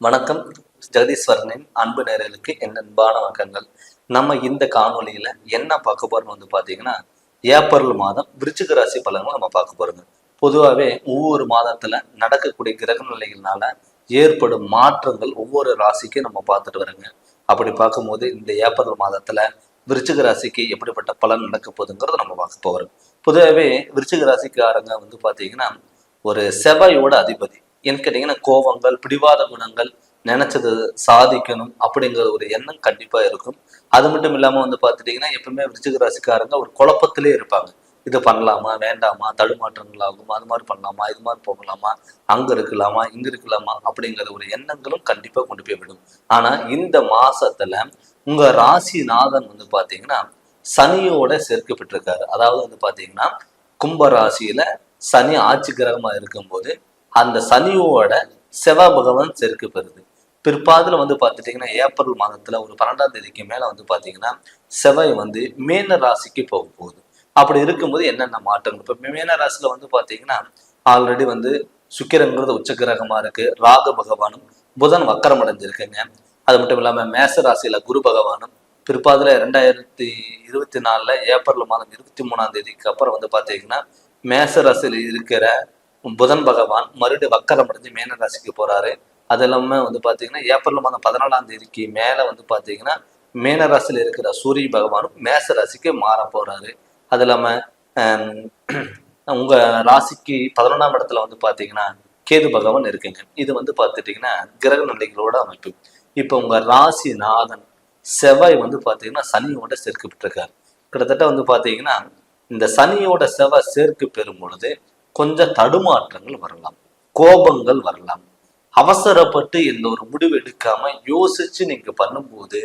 வணக்கம். ஜெகதீஸ்வரனின் அன்பு நேயர்களுக்கு என் அன்பான வணக்கங்கள். நம்ம இந்த காணொலியில என்ன பார்க்க போறோம் பாத்தீங்கன்னா, ஏப்ரல் மாதம் விருச்சிக ராசி பலன்கள் நம்ம பார்க்க போறோங்க. பொதுவாகவே ஒவ்வொரு மாதத்துல நடக்கக்கூடிய கிரக நிலைகள்னால ஏற்படும் மாற்றங்கள் ஒவ்வொரு ராசிக்கும் நம்ம பார்த்துட்டு வரோங்க. அப்படி பார்க்கும்போது இந்த ஏப்ரல் மாதத்துல விருச்சிக ராசிக்கு எப்படிப்பட்ட பலன் நடக்க போகுதுங்கிறத நம்ம பார்க்க போறோம். பொதுவாகவே விருச்சிக ராசிக்காரங்க பாத்தீங்கன்னா ஒரு செவ்வாயோட அதிபதி. ஏன்னு கேட்டீங்கன்னா கோபங்கள், பிடிவாத குணங்கள், நினைச்சது சாதிக்கணும் அப்படிங்கிற ஒரு எண்ணம் கண்டிப்பா இருக்கும். அது மட்டும் இல்லாம பாத்துட்டீங்கன்னா எப்பவுமே விருச்சிக ராசிக்காரங்க ஒரு குழப்பத்திலே இருப்பாங்க. இது பண்ணலாமா வேண்டாமா, தடுமாற்றங்கள் ஆகும், அது மாதிரி பண்ணலாமா, இது மாதிரி போகலாமா, அங்க இருக்கலாமா இங்க இருக்கலாமா அப்படிங்கிற ஒரு எண்ணங்களும் கண்டிப்பா கொண்டு போய் விடும். ஆனா இந்த மாசத்துல உங்க ராசிநாதன் பாத்தீங்கன்னா சனியோட சேர்க்கப்பட்டிருக்காரு. அதாவது பாத்தீங்கன்னா கும்ப ராசியில சனி ஆட்சி கிரகமா இருக்கும்போது அந்த சனியோட செவ்வாய் பகவான் சேர்க்கை பெறுது. பிற்பாதுல பாத்துட்டீங்கன்னா ஏப்ரல் மாதத்துல ஒரு 12ஆம் தேதிக்கு மேல பாத்தீங்கன்னா செவ்வாய் மீன ராசிக்கு போக போகுது. அப்படி இருக்கும்போது என்னென்ன மாற்றங்கள் இப்ப மீன ராசியில பாத்தீங்கன்னா ஆல்ரெடி சுக்கிரங்கிறது உச்ச கிரகமா இருக்கு. ராகு பகவானும் புதன் வக்கரம் அடைஞ்சிருக்குங்க. அது மட்டும் இல்லாம மேச ராசியில குரு பகவானும் பிற்பாதுல 2024 ஏப்ரல் மாதம் 23ஆம் தேதிக்கு அப்புறம் பாத்தீங்கன்னா மேச ராசியில இருக்கிற புதன் பகவான் மறுபடியும் வக்கரம் அடைஞ்சு மீன ராசிக்கு போறாரு. அது இல்லாம பாத்தீங்கன்னா ஏப்ரல் மாதம் 14ஆம் தேதிக்கு மேல பாத்தீங்கன்னா மீன ராசியில இருக்கிற சூரிய பகவானும் மேச ராசிக்கு மாற போறாரு. அது இல்லாம உங்க ராசிக்கு 11ஆம் இடத்துல பாத்தீங்கன்னா கேது பகவான் இருக்குங்க. இது பாத்துட்டீங்கன்னா கிரக நிலைகளோட அமைப்பு. இப்ப உங்க ராசி நாதன் செவ்வாய் பாத்தீங்கன்னா சனியோட சேர்க்கப்பட்டிருக்காரு. கிட்டத்தட்ட பாத்தீங்கன்னா இந்த சனியோட செவ்வாய் சேர்க்கை பெறும் பொழுது கொஞ்சம் தடுமாற்றங்கள் வரலாம், கோபங்கள் வரலாம். அவசரப்பட்டு எந்த ஒரு முடிவு எடுக்காம யோசிச்சு நீங்க பண்ணும்போது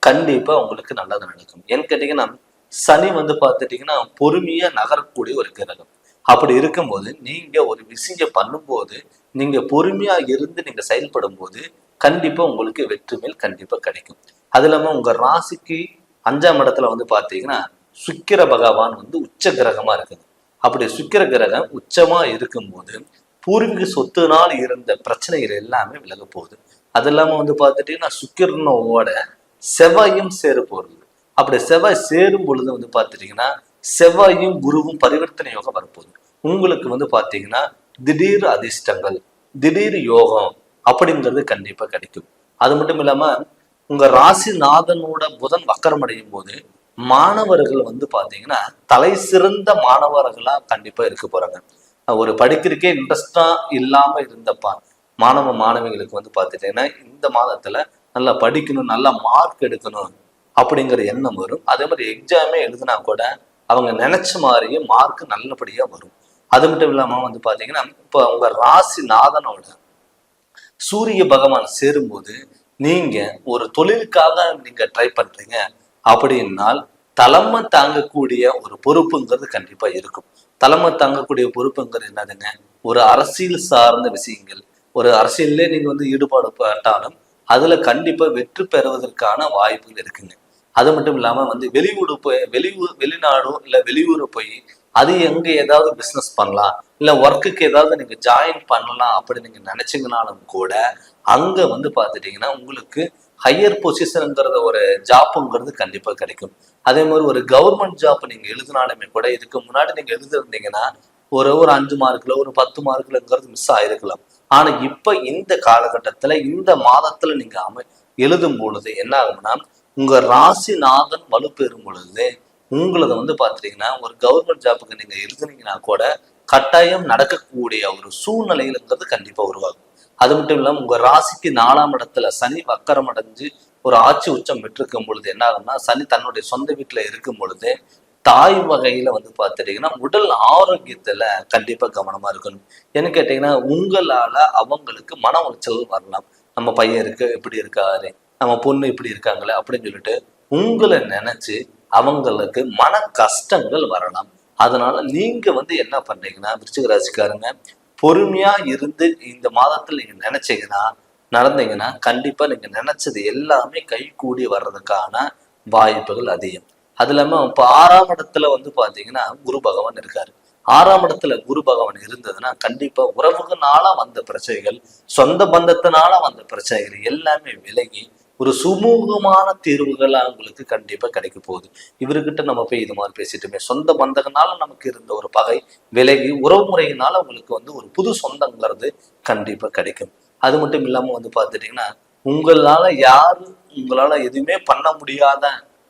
கண்டிப்பா உங்களுக்கு நல்லது நடக்கும். ஏன்னு கேட்டீங்கன்னா சனி பாத்துட்டீங்கன்னா பொறுமையா நகரக்கூடிய ஒரு கிரகம். அப்படி இருக்கும்போது நீங்க ஒரு விஷயம் பண்ணும்போது நீங்க பொறுமையா இருந்து நீங்க செயல்படும் போது கண்டிப்பா உங்களுக்கு வெற்றி மேல் கண்டிப்பா கிடைக்கும். அது இல்லாம உங்க ராசிக்கு 5ஆம் இடத்துல பாத்தீங்கன்னா சுக்கிர பகவான் உச்ச கிரகமா இருக்குது. அப்படி சுக்கிர கிரகம் உச்சமா இருக்கும்போது பூர்வீக சொத்துனால் இருந்த பிரச்சனைகள் எல்லாமே விலக போகுது. அது இல்லாம பாத்துட்டீங்கன்னா சுக்கிரனோட செவ்வாயும் சேர போறது. அப்படி செவ்வாய் சேரும் பொழுது பாத்துட்டீங்கன்னா செவ்வாயும் குருவும் பரிவர்த்தனை யோகம் வரப்போகுது. உங்களுக்கு பாத்தீங்கன்னா திடீர் அதிர்ஷ்டங்கள், திடீர் யோகம் அப்படிங்கிறது கண்டிப்பா கிடைக்கும். அது மட்டும் இல்லாம உங்க ராசிநாதனோட புதன் வக்கரம் அடையும் போது மாணவர்கள் பாத்தீங்கன்னா தலை சிறந்த மாணவர்களா கண்டிப்பா இருக்க போறாங்க. ஒரு படிக்கிறதுக்கே இன்ட்ரெஸ்டா இல்லாம இருந்தப்பா மாணவ மாணவிகளுக்கு பாத்துட்டீங்கன்னா இந்த மாதத்துல நல்லா படிக்கணும், நல்லா மார்க் எடுக்கணும் அப்படிங்கிற எண்ணம் வரும். அதே மாதிரி எக்ஸாமே எழுதுனா கூட அவங்க நினைச்ச மாதிரியே மார்க் நல்லபடியா வரும். அது மட்டும் இல்லாம பாத்தீங்கன்னா இப்ப உங்க ராசிநாதனோட சூரிய பகவான் சேரும்போது நீங்க ஒரு தொழிலுக்காக நீங்க ட்ரை பண்றீங்க அப்படின்னால் தலைமை தாங்கக்கூடிய ஒரு பொறுப்புங்கிறது கண்டிப்பா இருக்கும். தலைமை தாங்கக்கூடிய பொறுப்புங்கிறது என்னதுங்க, ஒரு அரசியல் சார்ந்த விஷயங்கள். ஒரு அரசியல்லே நீங்க ஈடுபாடு பட்டாலும் அதுல கண்டிப்பா வெற்றி பெறுவதற்கான வாய்ப்புகள் இருக்குங்க. அது மட்டும் இல்லாம வெளியூர் போய் வெளிநாடோ இல்ல வெளியூர் போய் அது எங்க ஏதாவது பிசினஸ் பண்ணலாம், இல்ல ஒர்க்குக்கு ஏதாவது நீங்க ஜாயின் பண்ணலாம் அப்படி நீங்க நினைச்சீங்கனாலும் கூட அங்க பாத்துட்டீங்கன்னா உங்களுக்கு ஹையர் பொசிஷன்ங்கிறத ஒரு ஜாப்புங்கிறது கண்டிப்பா கிடைக்கும். அதே மாதிரி ஒரு கவர்மெண்ட் ஜாப் நீங்க எழுதினாலுமே கூட இதுக்கு முன்னாடி நீங்க எழுதிருந்தீங்கன்னா ஒரு 5 மார்க்ல ஒரு 10 மார்க்லங்கிறது மிஸ் ஆயிருக்கலாம். ஆனா இப்ப இந்த காலகட்டத்துல இந்த மாதத்துல நீங்க எழுதும் பொழுது என்ன ஆகும்னா உங்க ராசிநாதன் வலுப்பெறும் பொழுது உங்களது பாத்துட்டீங்கன்னா ஒரு கவர்மெண்ட் ஜாப்புக்கு நீங்க எழுதுனீங்கன்னா கூட கட்டாயம் நடக்கக்கூடிய ஒரு சூழ்நிலைங்கிறது கண்டிப்பா உருவாகும். அது மட்டும் இல்லாம உங்க ராசிக்கு 4ஆம் இடத்துல சனி வக்கரம் அடைஞ்சு ஒரு ஆட்சி உச்சம் பெற்றிருக்கும் பொழுது என்ன ஆகும்னா சனி தன்னுடைய சொந்த வீட்டுல இருக்கும் பொழுது தாய் வகையில பாத்துட்டீங்கன்னா உடல் ஆரோக்கியத்துல கண்டிப்பா கவனமா இருக்கணும். என்ன கேட்டீங்கன்னா உங்களால அவங்களுக்கு மன உளைச்சல் வரலாம். நம்ம பையன் இப்படி இருக்காரு, நம்ம பொண்ணு இப்படி இருக்காங்களே அப்படின்னு சொல்லிட்டு உங்களை நினைச்சு அவங்களுக்கு மன கஷ்டங்கள் வரலாம். அதனால நீங்க என்ன பண்றீங்கன்னா விருச்சிக ராசிக்காரங்க பொறுமையா இருந்து இந்த மாதத்துல நீங்க நினைச்சீங்கன்னா நடந்தீங்கன்னா கண்டிப்பா நீங்க நினைச்சது எல்லாமே கை கூடி வர்றதுக்கான வாய்ப்புகள் அதிகம். அது இல்லாம இப்ப 6ஆம் இடத்துல பாத்தீங்கன்னா குரு பகவான் இருக்காரு. 6ஆம் இடத்துல குரு பகவான் இருந்ததுன்னா கண்டிப்பா உறவுகளால வந்த பிரச்சனைகள், சொந்த பந்தத்தினால வந்த பிரச்சனைகள் எல்லாமே விலகி ஒரு சுமூகமான தீர்வுகளா உங்களுக்கு கண்டிப்பா கிடைக்க போகுது. இவர்கிட்ட நம்ம போய் இது மாதிரி பேசிட்டுமே, சொந்த பந்தங்களால நமக்கு இருந்த ஒரு பகை விலகி உறவு முறையினால உங்களுக்கு ஒரு புது சொந்தங்கிறது கண்டிப்பா கிடைக்கும். அது மட்டும் இல்லாம பார்த்துட்டீங்கன்னா, உங்களால யாரு உங்களால எதுவுமே பண்ண முடியாத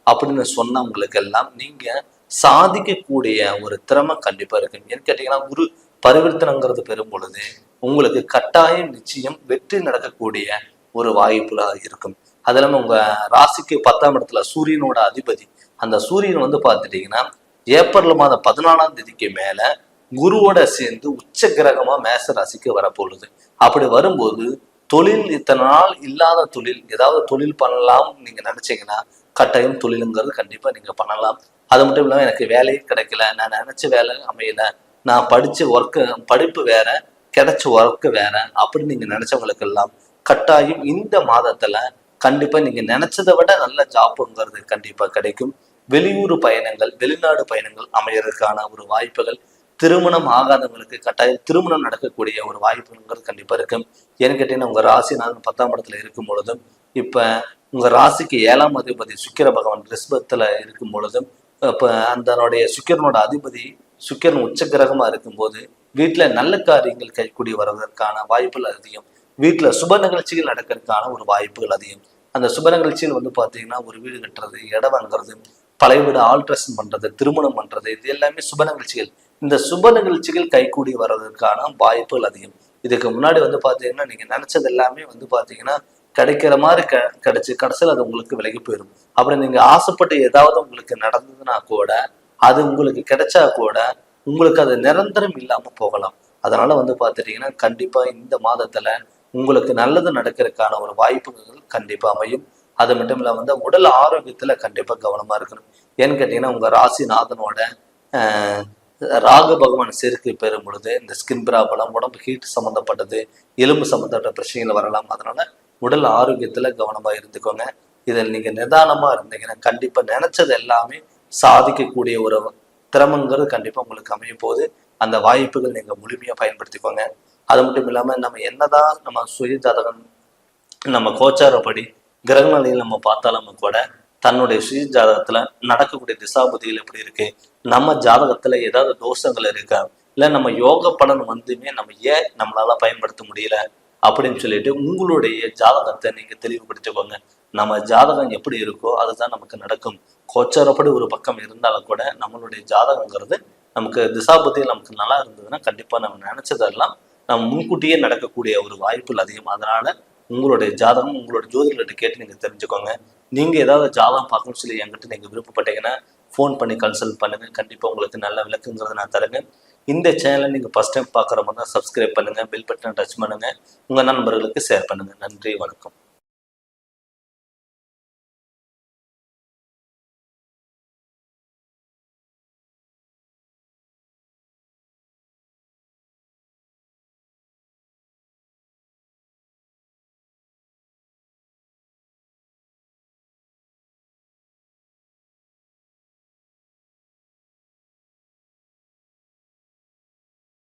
அப்படின்னு சொன்னவங்களுக்கு எல்லாம் நீங்க சாதிக்கக்கூடிய ஒரு திறமை கண்டிப்பா இருக்கு. ஏன்னு கேட்டீங்கன்னா, குரு பரிவர்த்தனைங்கிறது பெறும் பொழுது உங்களுக்கு கட்டாயம் நிச்சயம் வெற்றி நடக்கக்கூடிய ஒரு வாய்ப்புல இருக்கும். அது இல்லாம உங்க ராசிக்கு 10ஆம் இடத்துல சூரியனோட அதிபதி, அந்த சூரியன் பார்த்துட்டீங்கன்னா ஏப்ரல் மாதம் 14ஆம் தேதிக்கு மேல குருவோட சேர்ந்து உச்ச கிரகமா மேச ராசிக்கு வரப்போகுது. அப்படி வரும்போது தொழில் இத்தனை நாள் இல்லாத தொழில், ஏதாவது தொழில் பண்ணலாம் நீங்க நினைச்சீங்கன்னா கட்டாயம் தொழிலுங்கிறது கண்டிப்பா நீங்க பண்ணலாம். அது மட்டும் இல்லாம எனக்கு வேலையே கிடைக்கல, நான் நினைச்ச வேலை அமையல, நான் படிச்ச படிப்பு வேற, கிடைச்ச ஒர்க்கு வேற அப்படின்னு நீங்க நினைச்சவங்களுக்கு எல்லாம் கட்டாயம் இந்த மாதத்துல கண்டிப்பா நீங்க நினைச்சதை விட நல்ல ஜாப்புங்கிறது கண்டிப்பா கிடைக்கும். வெளியூர் பயணங்கள், வெளிநாடு பயணங்கள் அமையறதுக்கான ஒரு வாய்ப்புகள், திருமணம் ஆகாதவங்களுக்கு கட்டாயம் திருமணம் நடக்கக்கூடிய ஒரு வாய்ப்புங்கிறது கண்டிப்பா இருக்கும். ஏன்னு கேட்டீங்கன்னா, உங்க ராசி 10ஆம் இடத்துல இருக்கும் பொழுதும், இப்ப உங்க ராசிக்கு 7ஆம் அதிபதி சுக்கிர பகவான் ரிஷபத்துல இருக்கும் பொழுதும், இப்ப அதனுடைய சுக்கிரனோட அதிபதி சுக்கிரன் உச்ச கிரகமா இருக்கும்போது வீட்டுல நல்ல காரியங்கள் கைக்கூடி வருவதற்கான வாய்ப்புகள் அதிகம். வீட்டுல சுப நிகழ்ச்சிகள் நடக்கிறதுக்கான ஒரு வாய்ப்புகள் அதிகம். அந்த சுப நிகழ்ச்சிகள் பாத்தீங்கன்னா, ஒரு வீடு கட்டுறது, இடம் வாங்குறது, பழைய வீடு ஆல்ட்ரேஷன் பண்றது, திருமணம் பண்றது, இது எல்லாமே சுப நிகழ்ச்சிகள். இந்த சுப நிகழ்ச்சிகள் கைக்கூடி வர்றதுக்கான வாய்ப்புகள் அதிகம். இதுக்கு முன்னாடி பாத்தீங்கன்னா, நீங்க நினைச்சது எல்லாமே பாத்தீங்கன்னா கிடைக்கிற மாதிரி கிடைச்சு கடைசியில் அது உங்களுக்கு விலகி போயிடும். அப்படி நீங்க ஆசைப்பட்டு ஏதாவது உங்களுக்கு நடந்ததுன்னா கூட, அது உங்களுக்கு கிடைச்சா கூட உங்களுக்கு அது நிரந்தரம் இல்லாம போகலாம். அதனால பாத்துட்டீங்கன்னா, கண்டிப்பா இந்த மாதத்துல உங்களுக்கு நல்லது நடக்கிறதுக்கான ஒரு வாய்ப்புகள் கண்டிப்பா அமையும். அது மட்டும் இல்லாம உடல் ஆரோக்கியத்துல கண்டிப்பா கவனமா இருக்கணும். ஏன்னு கேட்டீங்கன்னா, உங்க ராசிநாதனோட ராகு பகவான் சேர்க்கை பெறும் பொழுது இந்த ஸ்கின் ப்ராப்ளம், உடம்பு ஹீட் சம்மந்தப்பட்டது, எலும்பு சம்மந்தப்பட்ட பிரச்சனைகள் வரலாம். அதனால உடல் ஆரோக்கியத்துல கவனமா இருந்துக்கோங்க. இதில் நீங்க நிதானமா இருந்தீங்கன்னா கண்டிப்பா நினைச்சது எல்லாமே சாதிக்கக்கூடிய ஒரு திறமைங்கிறது கண்டிப்பா உங்களுக்கு அமைய போகுது. அந்த வாய்ப்புகள் நீங்க முழுமையா பயன்படுத்திக்கோங்க. அது மட்டும் இல்லாம நம்ம என்னதான் நம்ம சுய ஜாதகம், நம்ம கோச்சாரப்படி கிரக நிலையில் நம்ம பார்த்தாலும் கூட தன்னுடைய சுய ஜாதகத்துல நடக்கக்கூடிய திசாபுதிகள் எப்படி இருக்கு, நம்ம ஜாதகத்துல ஏதாவது தோஷங்கள் இருக்கா, இல்ல நம்ம யோக பலன் நம்ம ஏன் நம்மளால பயன்படுத்த முடியல அப்படின்னு சொல்லிட்டு உங்களுடைய ஜாதகத்தை நீங்க தெளிவுபடுத்திக்கோங்க. நம்ம ஜாதகம் எப்படி இருக்கோ அதுதான் நமக்கு நடக்கும். கோச்சாரப்படி ஒரு பக்கம் இருந்தாலும் கூட நம்மளுடைய ஜாதகங்கிறது நமக்கு திசாபுத்தியில் நமக்கு நல்லா இருந்ததுன்னா கண்டிப்பா நம்ம நினைச்சதெல்லாம் நம்ம முன்கூட்டியே நடக்கக்கூடிய ஒரு வாய்ப்புகள் அதிகம். அதனால உங்களுடைய ஜாதகம் உங்களோட ஜோதிடர்கிட்ட கேட்டு நீங்க தெரிஞ்சுக்கோங்க. நீங்க ஏதாவது ஜாதகம் பார்க்கணும்னு சொல்லி என்கிட்ட நீங்க விருப்பப்பட்டீங்கன்னா ஃபோன் பண்ணி கன்சல்ட் பண்ணுங்க. கண்டிப்பா உங்களுக்கு நல்ல விளக்குங்கிறத நான் தரேங்க. இந்த சேனலை நீங்க ஃபர்ஸ்ட் டைம் பார்க்குற மாதிரி தான் சப்ஸ்கிரைப் பண்ணுங்க, பெல் பட்டனை டச் பண்ணுங்க, உங்க நண்பர்களுக்கு ஷேர் பண்ணுங்க. நன்றி, வணக்கம்.